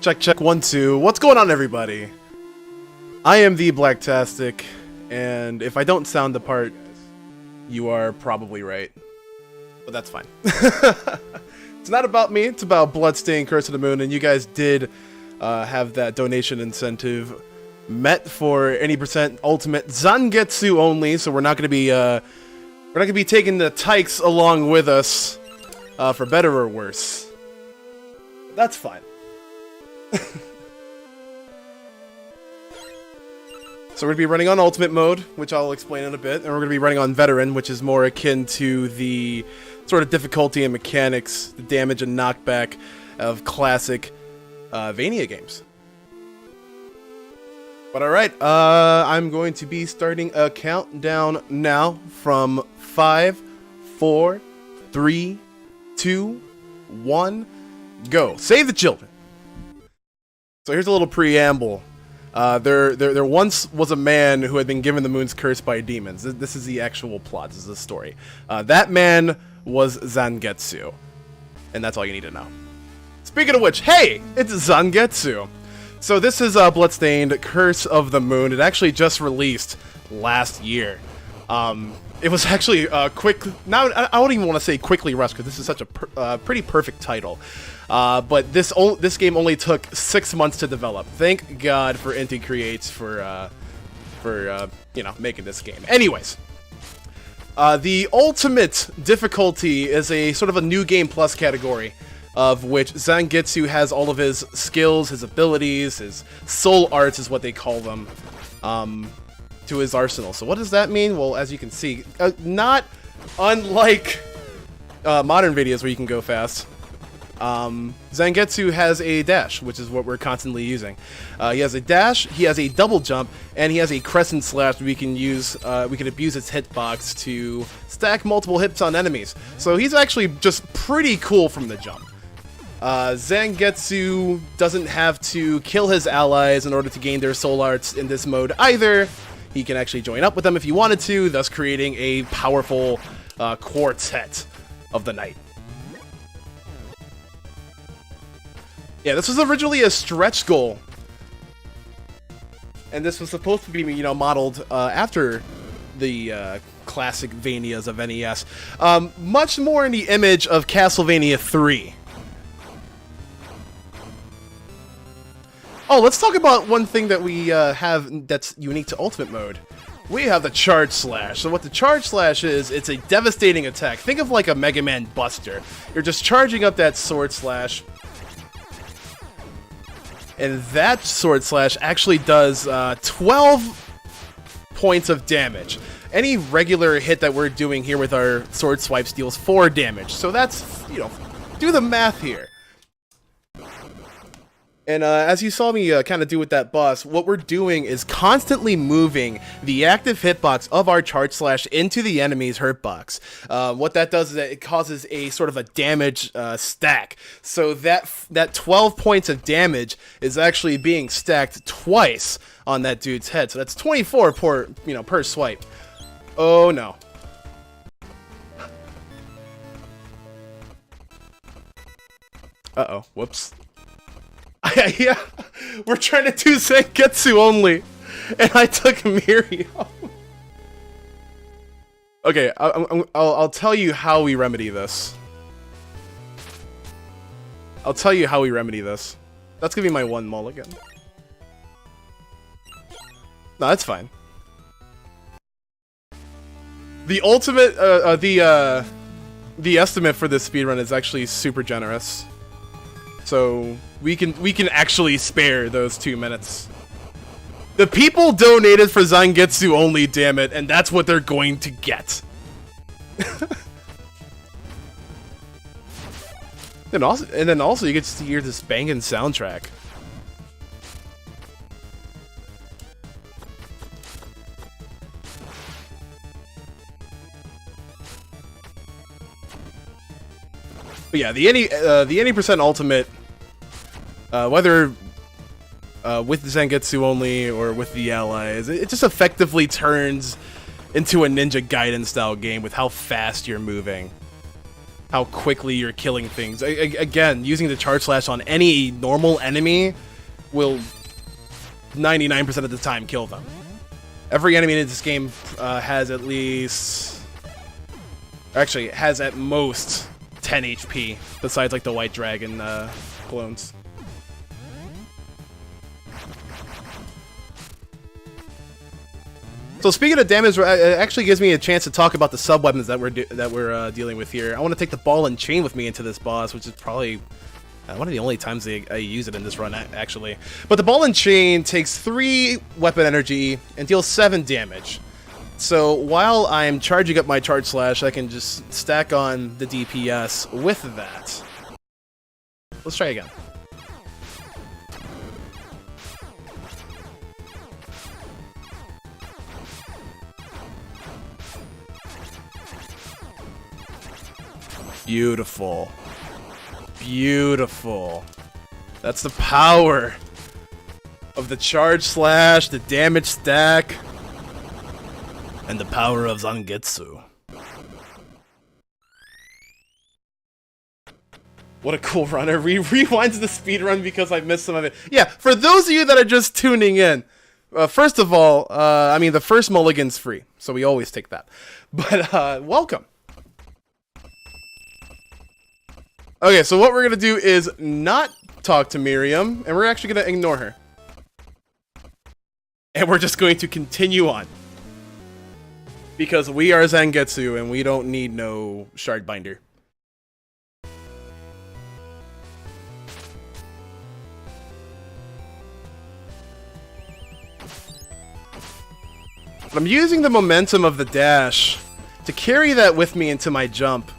Check, check, 1, 2. What's going on, everybody? I am TheBlacktastic, and if I don't sound the part, you are probably right. But that's fine. It's not about me, it's about Bloodstained, Curse of the Moon, and you guys did have that donation incentive met for any percent ultimate Zangetsu only, so we're not gonna be taking the tykes along with us, for better or worse. That's fine. So we're going to be running on Ultimate mode, which I'll explain in a bit, and we're going to be running on Veteran, which is more akin to the sort of difficulty and mechanics, the damage and knockback of classic Vania games. But alright, I'm going to be starting a countdown now from 5, 4, 3, 2, 1, go. Save the children! So here's a little preamble. There once was a man who had been given the moon's curse by demons. This is the actual plot. This is the story. That man was Zangetsu. And that's all you need to know. Speaking of which, hey! It's Zangetsu! So this is Bloodstained, Curse of the Moon. It actually just released last year. It was actually quick... Now, I don't even want to say quickly rushed, because this is such a pretty perfect title. But this game only took 6 months to develop. Thank God for Inti Creates for you know, making this game. Anyways, the ultimate difficulty is a sort of a new game plus category, of which Zangetsu has all of his skills, his abilities, his soul arts is what they call them, to his arsenal. So what does that mean? Well, as you can see, not unlike modern videos where you can go fast. Zangetsu has a dash, which is what we're constantly using. He has a dash, he has a double jump, and he has a crescent slash we can use, we can abuse its hitbox to stack multiple hits on enemies. So he's actually just pretty cool from the jump. Zangetsu doesn't have to kill his allies in order to gain their soul arts in this mode either. He can actually join up with them if he wanted to, thus creating a powerful quartet of the night. Yeah, this was originally a stretch goal, and this was supposed to be, you know, modeled after the classic Vanias of NES, much more in the image of Castlevania 3. Oh, let's talk about one thing that we have that's unique to Ultimate Mode. We have the Charge Slash. So what the Charge Slash is, it's a devastating attack. Think of like a Mega Man Buster. You're just charging up that Sword Slash. And that Sword Slash actually does 12 points of damage. Any regular hit that we're doing here with our Sword Swipe deals 4 damage. So that's, you know, do the math here. And as you saw me kind of do with that boss, what we're doing is constantly moving the active hitbox of our Charge Slash into the enemy's hurtbox. What that does is that it causes a sort of a damage stack. So that 12 points of damage is actually being stacked twice on that dude's head. So that's 24 per swipe. Oh no. Uh-oh. Whoops. Yeah, we're trying to do Zangetsu only, and I took Miriam. Okay, I'll tell you how we remedy this. I'll tell you how we remedy this. That's gonna be my one mulligan. No, that's fine. The ultimate, the estimate for this speedrun is actually super generous. So we can actually spare those 2 minutes. The people donated for Zangetsu only, damn it, and that's what they're going to get. And then also you get to hear this banging soundtrack. But yeah, the any percent ultimate, whether with Zangetsu only or with the allies, it just effectively turns into a Ninja Gaiden style game with how fast you're moving. how quickly you're killing things. Again, using the Charge Slash on any normal enemy will 99% of the time kill them. Every enemy in this game has at least... Actually, has at most 10 HP, besides like the White Dragon clones. So speaking of damage, it actually gives me a chance to talk about the sub-weapons that we're dealing with here. I want to take the Ball and Chain with me into this boss, which is probably one of the only times I use it in this run, actually. But the Ball and Chain takes 3 weapon energy and deals 7 damage. So while I'm charging up my Charge Slash, I can just stack on the DPS with that. Let's try again. Beautiful. Beautiful. That's the power of the Charge Slash, the damage stack, and the power of Zangetsu. What a cool runner. Rewinds the speedrun because I missed some of it. Yeah, for those of you that are just tuning in, first of all, I mean, the first mulligan's free, so we always take that. But, welcome. Okay, so what we're going to do is not talk to Miriam, and we're actually going to ignore her. And we're just going to continue on. Because we are Zangetsu, and we don't need no shard binder. But I'm using the momentum of the dash to carry that with me into my jump.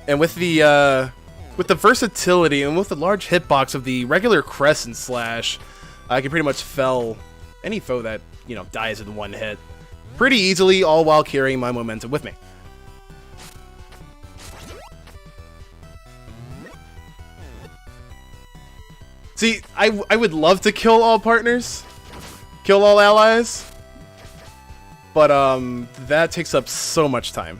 And with the versatility and with the large hitbox of the regular Crescent Slash, I can pretty much fell any foe that, you know, dies in one hit pretty easily, all while carrying my momentum with me. See, I would love to kill all partners, kill all allies, but that takes up so much time.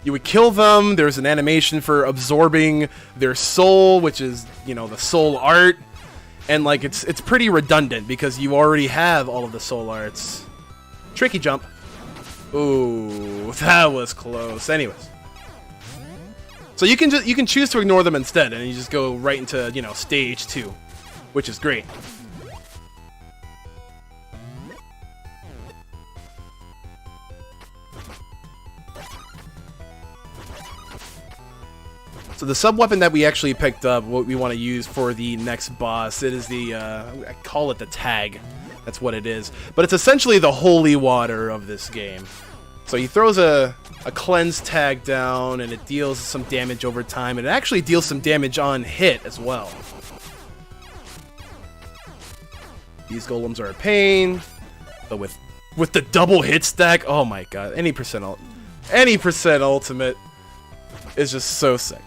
You would kill them, there's an animation for absorbing their soul, which is, you know, the soul art. And, like, it's pretty redundant because you already have all of the soul arts. Tricky jump. Ooh, that was close. Anyways. So you can choose to ignore them instead, and you just go right into, you know, stage 2, which is great. So the sub-weapon that we actually picked up, what we want to use for the next boss, it is the, I call it the tag. That's what it is. But it's essentially the holy water of this game. So he throws a cleanse tag down, and it deals some damage over time, and it actually deals some damage on hit as well. These golems are a pain, but with the double hit stack, oh my god, any percent ultimate is just so sick.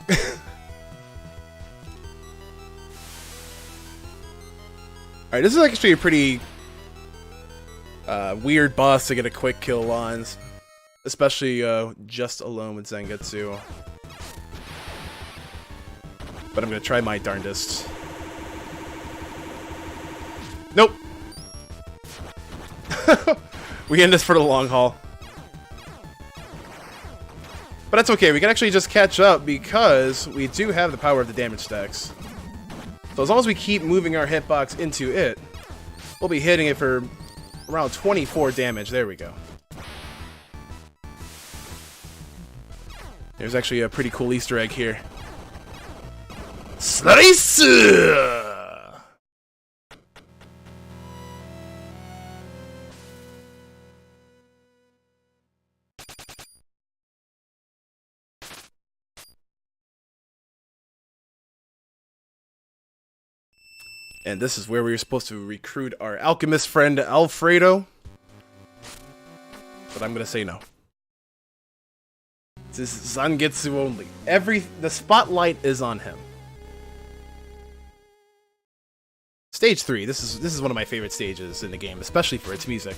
Alright, this is actually a pretty weird boss to get a quick kill on, especially just alone with Zangetsu. But I'm gonna try my darndest. Nope! We in this for the long haul. But that's okay, we can actually just catch up because we do have the power of the damage stacks. So as long as we keep moving our hitbox into it, we'll be hitting it for around 24 damage. There we go. There's actually a pretty cool Easter egg here. Slice! And this is where we were supposed to recruit our alchemist friend, Alfredo. But I'm gonna say no. This is Zangetsu only. The spotlight is on him. Stage 3. This is one of my favorite stages in the game, especially for its music.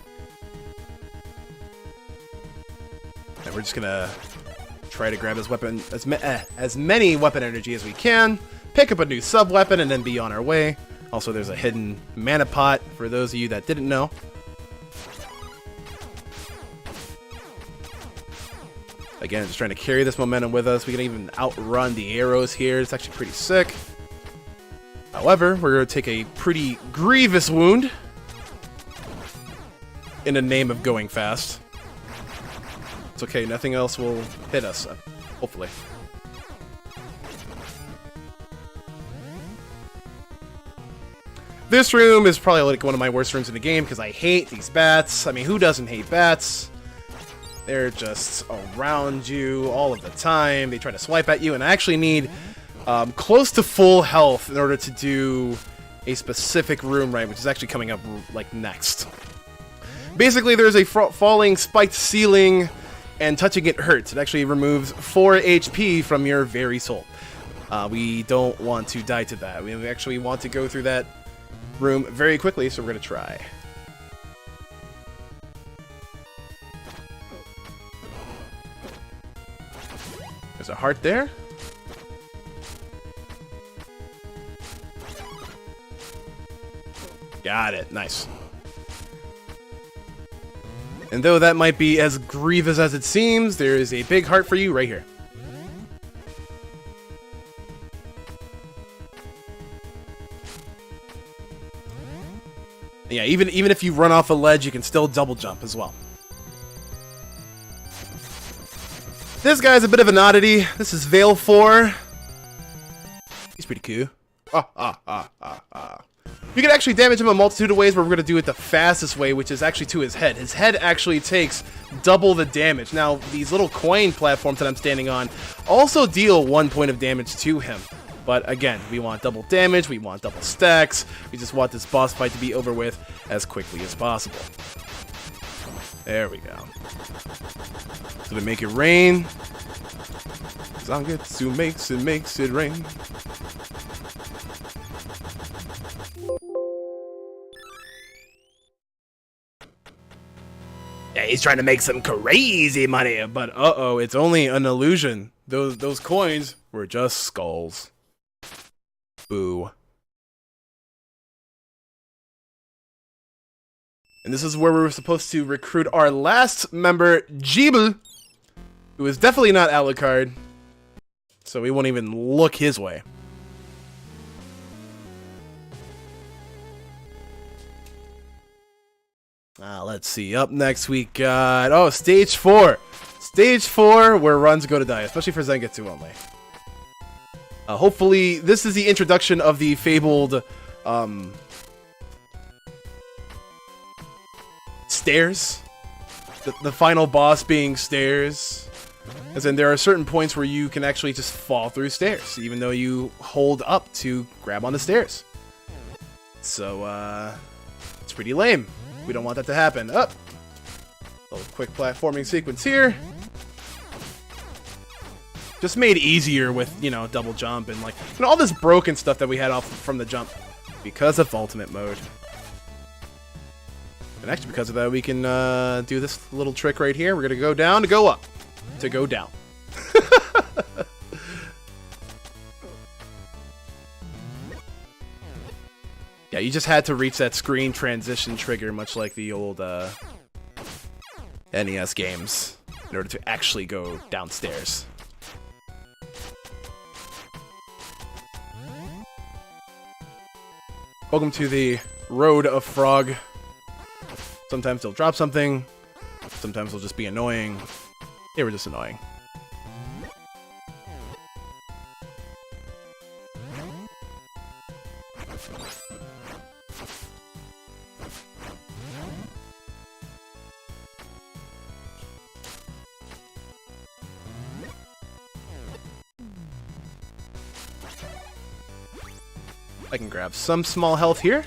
And we're just gonna Try to grab as many weapon energy as we can. Pick up a new sub-weapon and then be on our way. Also, there's a hidden mana pot for those of you that didn't know. Again, just trying to carry this momentum with us. We can even outrun the arrows here. It's actually pretty sick. However, we're going to take a pretty grievous wound in the name of going fast. It's okay, nothing else will hit us, hopefully. This room is probably like one of my worst rooms in the game because I hate these bats. I mean, who doesn't hate bats? They're just around you all of the time. They try to swipe at you, and I actually need close to full health in order to do a specific room right, which is actually coming up like next. Basically, there's a falling spiked ceiling, and touching it hurts. It actually removes 4 HP from your very soul. We don't want to die to that. We actually want to go through that room very quickly, so we're going to try. There's a heart there. Got it. Nice. And though that might be as grievous as it seems, there is a big heart for you right here. Yeah, even if you run off a ledge, you can still double jump as well. This guy's a bit of an oddity. This is Veil 4. He's pretty cool. You can actually damage him a multitude of ways, but we're going to do it the fastest way, which is actually to his head. His head actually takes double the damage. Now, these little coin platforms that I'm standing on also deal 1 point of damage to him. But again, we want double damage, we want double stacks, we just want this boss fight to be over with as quickly as possible. There we go. So to make it rain, Zangetsu makes it rain. Yeah, he's trying to make some crazy money, but uh-oh, it's only an illusion. Those coins were just skulls. Boo. And this is where we were supposed to recruit our last member, Jibel, who is definitely not Alucard, so we won't even look his way. Let's see. Up next we got stage 4. Stage 4, where runs go to die, especially for Zangetsu only. Hopefully, this is the introduction of the fabled stairs. The final boss being stairs. As in, there are certain points where you can actually just fall through stairs, even though you hold up to grab on the stairs. So, it's pretty lame. We don't want that to happen. Up! Little quick platforming sequence here. Just made easier with, double jump and all this broken stuff that we had off from the jump because of ultimate mode. And actually because of that, we can do this little trick right here. We're going to go down to go up. To go down. Yeah, you just had to reach that screen transition trigger, much like the old NES games, in order to actually go downstairs. Welcome to the Road of Frog. Sometimes they'll drop something, sometimes they'll just be annoying. They were just annoying. I can grab some small health here.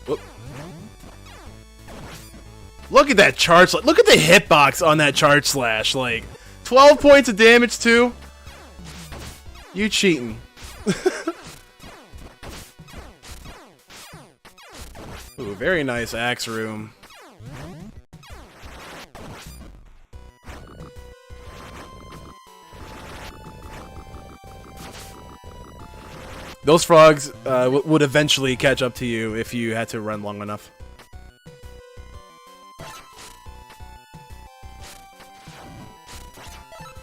Whoop. Look at that charge slash. Look at the hitbox on that charge slash. 12 points of damage too. You cheating. Ooh, very nice axe room. Those frogs would eventually catch up to you if you had to run long enough.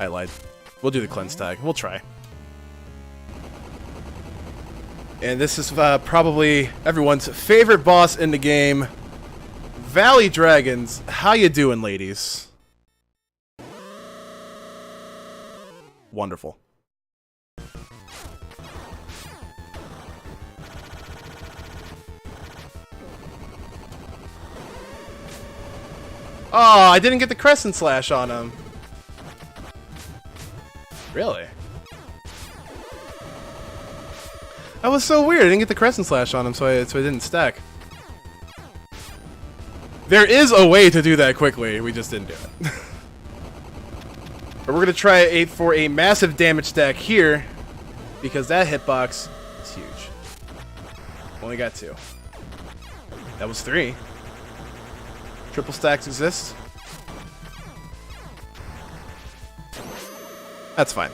I lied. We'll do the cleanse tag. We'll try. And this is probably everyone's favorite boss in the game. Valley Dragons. How you doing, ladies? Wonderful. Oh, I didn't get the Crescent Slash on him. Really? That was so weird. I didn't get the Crescent Slash on him, so I didn't stack. There is a way to do that quickly. We just didn't do it. But we're gonna try for a massive damage stack here, because that hitbox is huge. Only got 2. That was 3. Triple stacks exist. That's fine.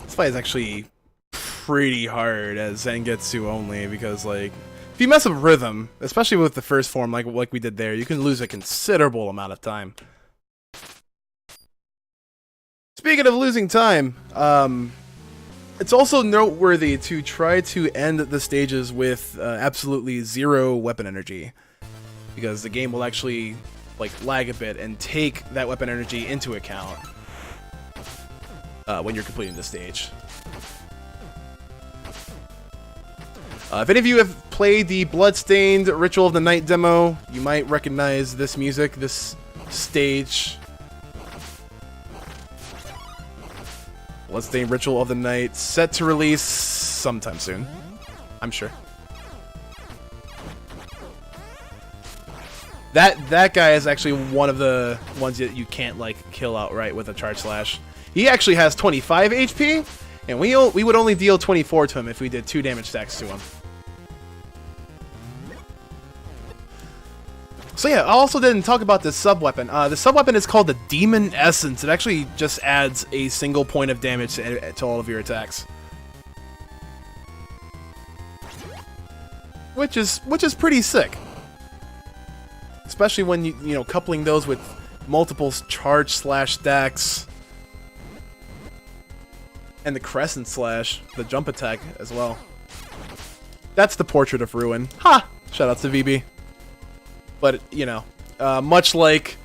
This fight is actually pretty hard as Zangetsu only, because like if you mess with rhythm, especially with the first form like we did there, you can lose a considerable amount of time. Speaking of losing time, it's also noteworthy to try to end the stages with absolutely 0 weapon energy, because the game will actually like lag a bit and take that weapon energy into account when you're completing the stage. If any of you have played the Bloodstained Ritual of the Night demo, you might recognize this music, this stage. Bloodstained Ritual of the Night, set to release sometime soon, I'm sure. That guy is actually one of the ones that you can't like kill outright with a charge slash. He actually has 25 HP, and we would only deal 24 to him if we did 2 damage stacks to him. So yeah, I also didn't talk about the sub-weapon. The sub-weapon is called the Demon Essence. It actually just adds a single point of damage to all of your attacks. Which is pretty sick. Especially when you know, coupling those with multiple charge slash stacks. And the Crescent Slash, the jump attack as well. That's the Portrait of Ruin. Ha! Shoutouts to VB. But, you know, much like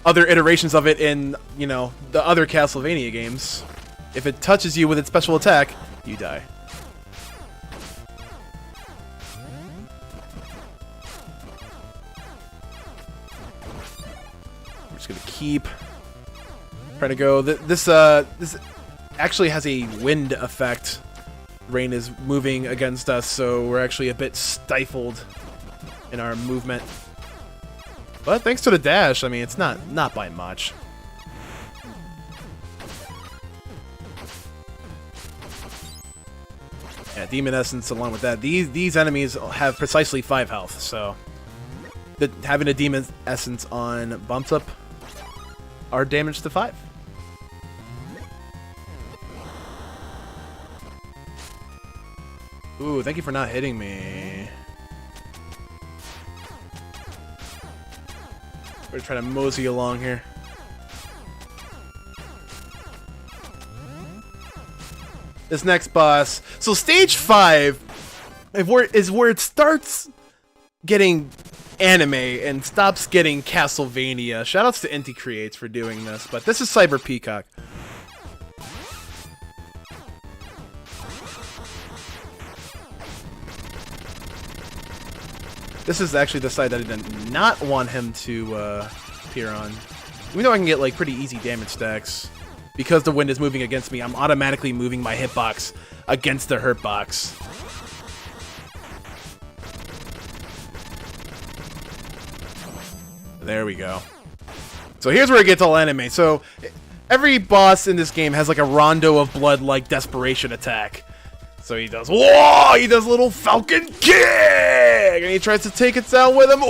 other iterations of it in, you know, the other Castlevania games, if it touches you with its special attack, you die. We're just gonna keep trying to go. This actually has a wind effect. Rain is moving against us, so we're actually a bit stifled in our movement. But thanks to the dash, I mean, it's not by much. Yeah, Demon Essence along with that. These enemies have precisely 5 health, so having a Demon Essence on bumps up our damage to 5. Ooh, thank you for not hitting me. We're trying to mosey along here. This next boss. So stage 5 is where it starts getting anime and stops getting Castlevania. Shoutouts to Inti Creates for doing this, but this is Cyber Peacock. This is actually the side that I did not want him to appear on. Even though I can get like pretty easy damage stacks, because the wind is moving against me, I'm automatically moving my hitbox against the hurt box. There we go. So here's where it gets all anime. So every boss in this game has like a Rondo of Blood like desperation attack. So he does, whoa! He does a little falcon kick, and he tries to take it down with him. Whoa!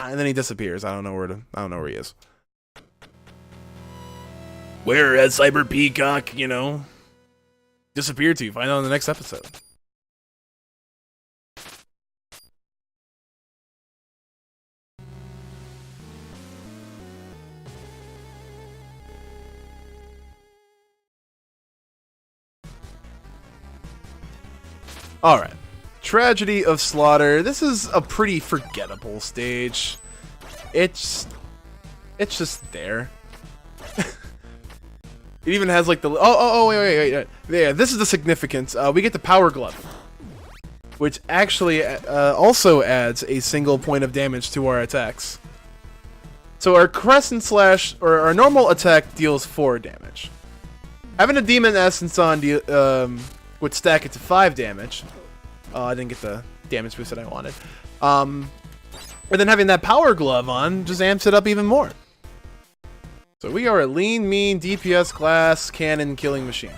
And then he disappears. I don't know where he is. Where has Cyber Peacock, you know, disappeared to? Find out in the next episode. Alright. Tragedy of Slaughter. This is a pretty forgettable stage. It's just there. It even has like the... wait. Yeah, this is the significance. We get the Power Glove, which actually also adds a single point of damage to our attacks. So our Crescent Slash, or our normal attack, deals 4 damage. Having a Demon Essence on would stack it to 5 damage. I didn't get the damage boost that I wanted. And then having that Power Glove on just amps it up even more. So we are a lean, mean, DPS glass cannon killing machine.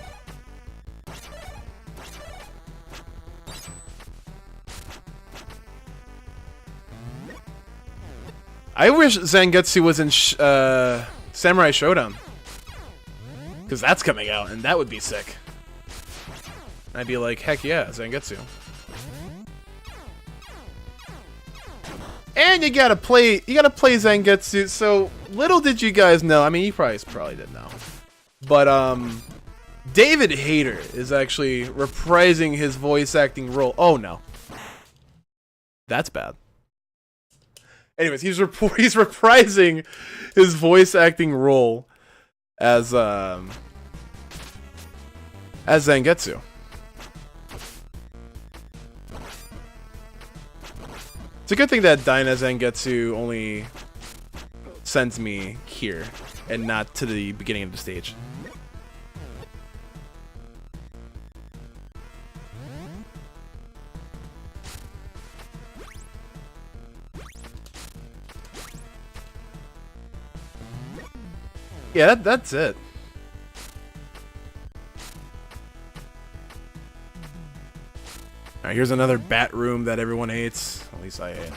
I wish Zangetsu was in Samurai Showdown, because that's coming out, and that would be sick. I'd be like, heck yeah, Zangetsu. And you gotta play Zangetsu. So little did you guys know. I mean, you probably didn't know, but David Hayter is actually reprising his voice acting role. Oh no, that's bad. Anyways, he's reprising his voice acting role as Zangetsu. It's a good thing that Dyna Zangetsu only sends me here and not to the beginning of the stage. Yeah, that's it. Alright, here's another bat room that everyone hates. At least I hate.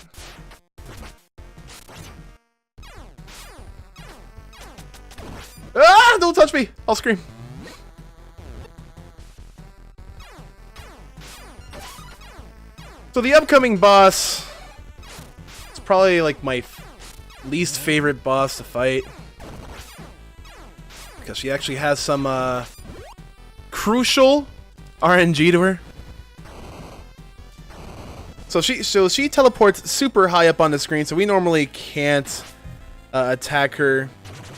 Ah! Don't touch me! I'll scream. So the upcoming boss is probably like my least favorite boss to fight, because she actually has some crucial RNG to her. So she teleports super high up on the screen, so we normally can't attack her,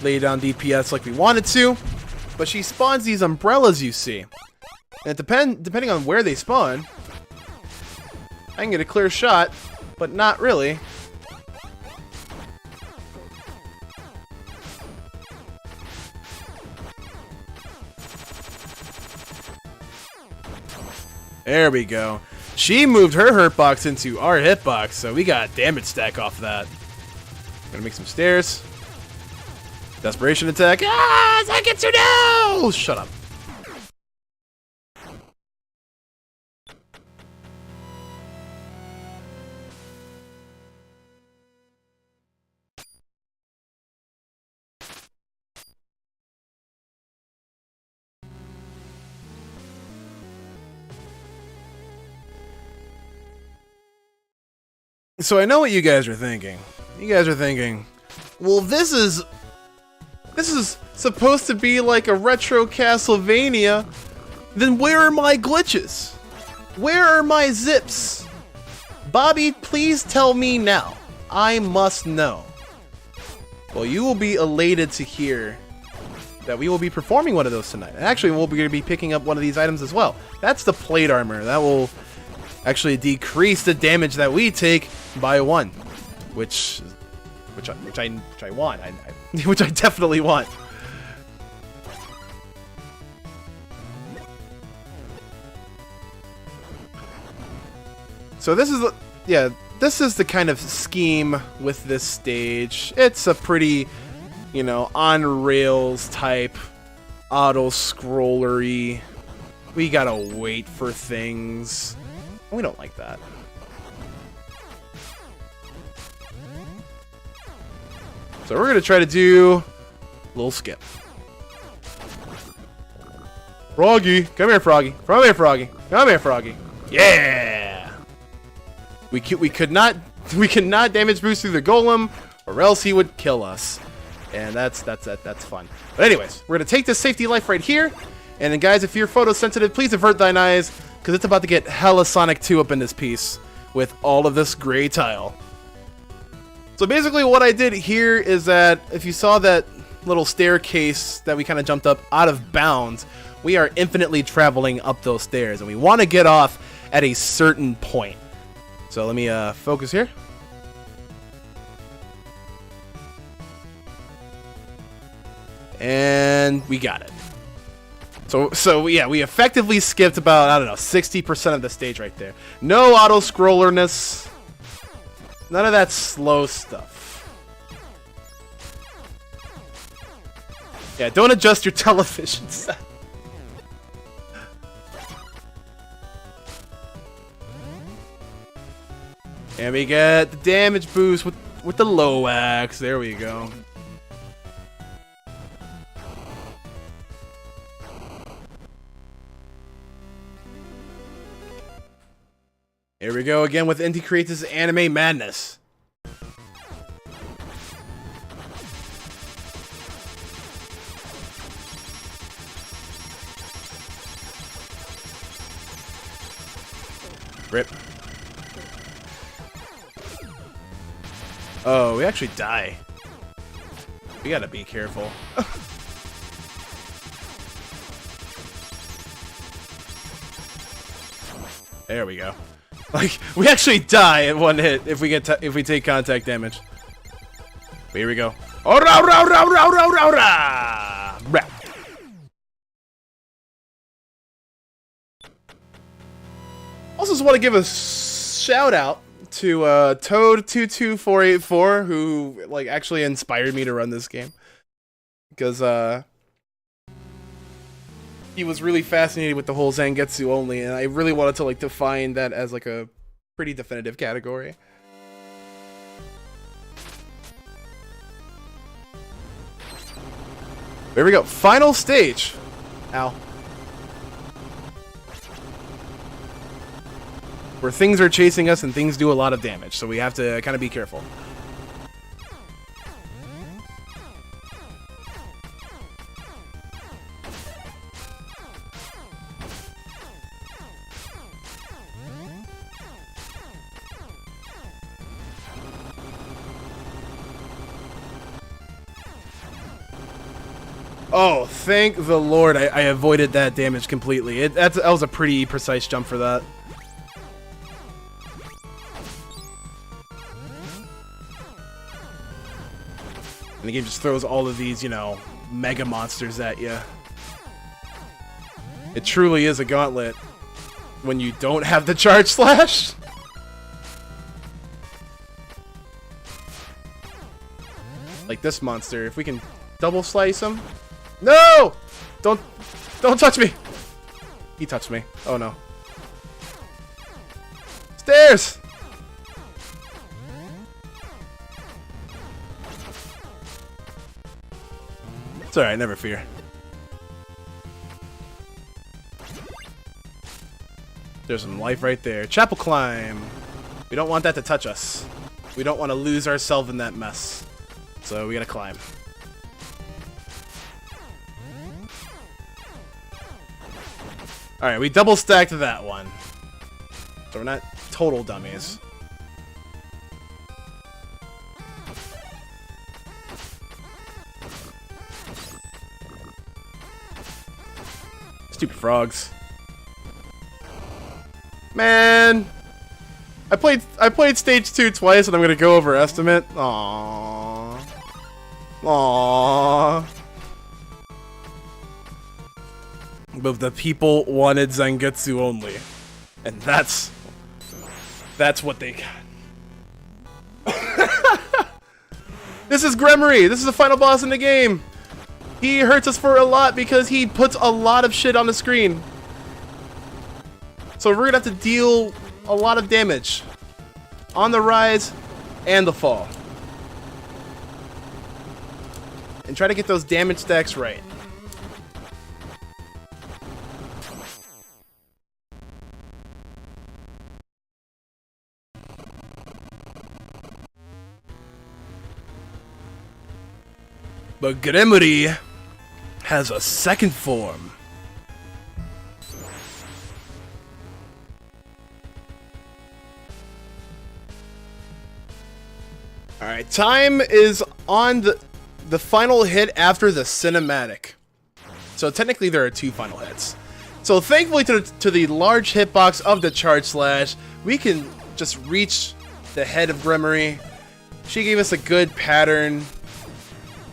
lay down DPS like we wanted to. But she spawns these umbrellas you see, and depending on where they spawn, I can get a clear shot, but not really. There we go. She moved her hurtbox into our hitbox, so we got damage stack off that. Gonna make some stairs. Desperation attack. Ah! Zangetsu, no! Shut up. So I know what you guys are thinking. You guys are thinking, well, this is supposed to be like a retro Castlevania. Then where are my glitches? Where are my zips? Bobby, please tell me now. I must know. Well, you will be elated to hear that we will be performing one of those tonight. And actually, we'll be going to be picking up one of these items as well. That's the plate armor. That will actually decrease the damage that we take by 1, which I want. Which I definitely want. So this is, yeah, this is the kind of scheme with this stage. It's a pretty, you know, on rails type auto scrollery. We gotta wait for things. We don't like that. So we're gonna try to do a little skip. Froggy, come here, Froggy. Come here, Froggy. Come here, Froggy. Yeah. We could not damage boost through the golem, or else he would kill us, and that's fun. But anyways, we're gonna take this safety life right here, and then guys, if you're photosensitive, please avert thine eyes, because it's about to get hella Sonic 2 up in this piece with all of this gray tile. So basically, what I did here is that if you saw that little staircase that we kind of jumped up out of bounds, we are infinitely traveling up those stairs, and we want to get off at a certain point. So let me focus here. And we got it. So yeah, we effectively skipped about, I don't know, 60% of the stage right there. No auto-scrollerness. None of that slow stuff. Yeah, don't adjust your television set. And we get the damage boost with the low axe. There we go. Here we go again with Inti Creates' Anime Madness. Rip. Oh, we actually die. We gotta be careful. There we go. Like, we actually die in one hit if we take contact damage. But here we go. Ora, ora, ora, ora, ora, ora, ora. Also, just want to give a shout out to Toad22484, who like actually inspired me to run this game, because he was really fascinated with the whole Zangetsu only, and I really wanted to like define that as like a pretty definitive category. There we go. Final stage. Ow. Where things are chasing us and things do a lot of damage, so we have to kind of be careful. Oh, thank the Lord I avoided that damage completely. That was a pretty precise jump for that. And the game just throws all of these, you know, mega monsters at you. It truly is a gauntlet when you don't have the charge slash. Like this monster, if we can double slice him. No! Don't touch me! He touched me. Oh no. Stairs! It's alright, never fear. There's some life right there. Chapel climb. We don't want that to touch us. We don't want to lose ourselves in that mess. So we gotta climb. Alright, we double stacked that one. So we're not total dummies. Stupid frogs. Man! I played stage 2 twice and I'm gonna go over estimate. Aww. Aww. But the people wanted Zangetsu only. And that's what they got. This is Gremory. This is the final boss in the game. He hurts us for a lot because he puts a lot of shit on the screen. So we're gonna have to deal a lot of damage on the rise and the fall. And try to get those damage stacks right. But Gremory has a second form. Alright, time is on the final hit after the cinematic. So technically there are 2 final hits. So thankfully to the large hitbox of the Charge Slash, we can just reach the head of Gremory. She gave us a good pattern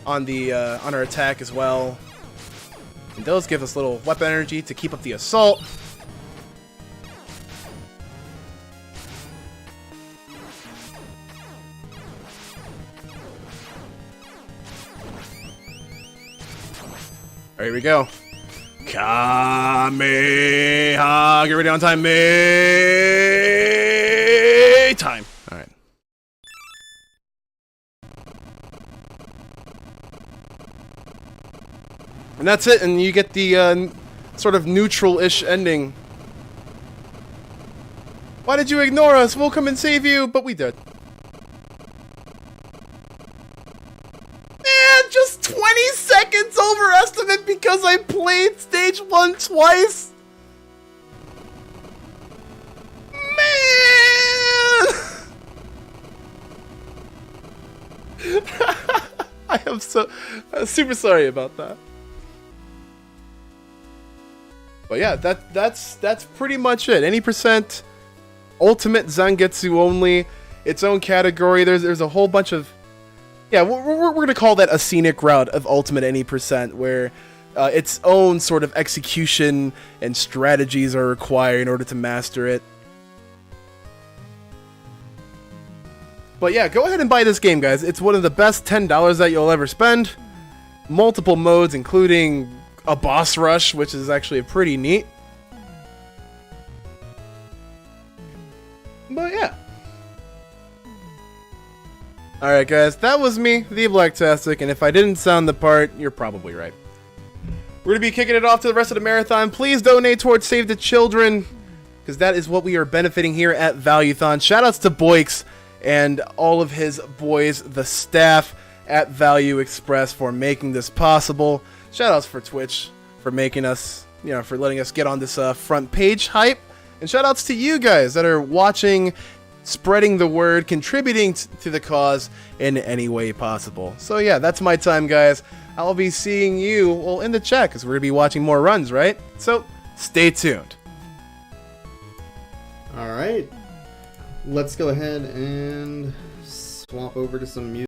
on her attack as well. And those give us little weapon energy to keep up the assault. There we go. Kameha! Get ready on time. May time. All right. And that's it, and you get the sort of neutral-ish ending. Why did you ignore us? We'll come and save you, but we did. Man, just 20 seconds overestimate because I played stage 1 twice. Man! I am super sorry about that. But yeah, that's pretty much it. Any percent, ultimate Zangetsu only, its own category. There's a whole bunch of, yeah, we're gonna call that a scenic route of ultimate any percent, where its own sort of execution and strategies are required in order to master it. But yeah, go ahead and buy this game, guys. It's one of the best $10 that you'll ever spend. Multiple modes, including a boss rush, which is actually pretty neat. But yeah. Alright guys, that was me, TheBlacktastic, and if I didn't sound the part, you're probably right. We're going to be kicking it off to the rest of the marathon. Please donate towards Save the Children, because that is what we are benefiting here at Valuethon. Shoutouts to Boix and all of his boys, the staff at Value Express, for making this possible. Shoutouts for Twitch for making us, for letting us get on this front page hype. And shoutouts to you guys that are watching, spreading the word, contributing to the cause in any way possible. So yeah, that's my time, guys. I'll be seeing you, well, in the chat, because we're going to be watching more runs, right? So stay tuned. Alright. Let's go ahead and swap over to some music.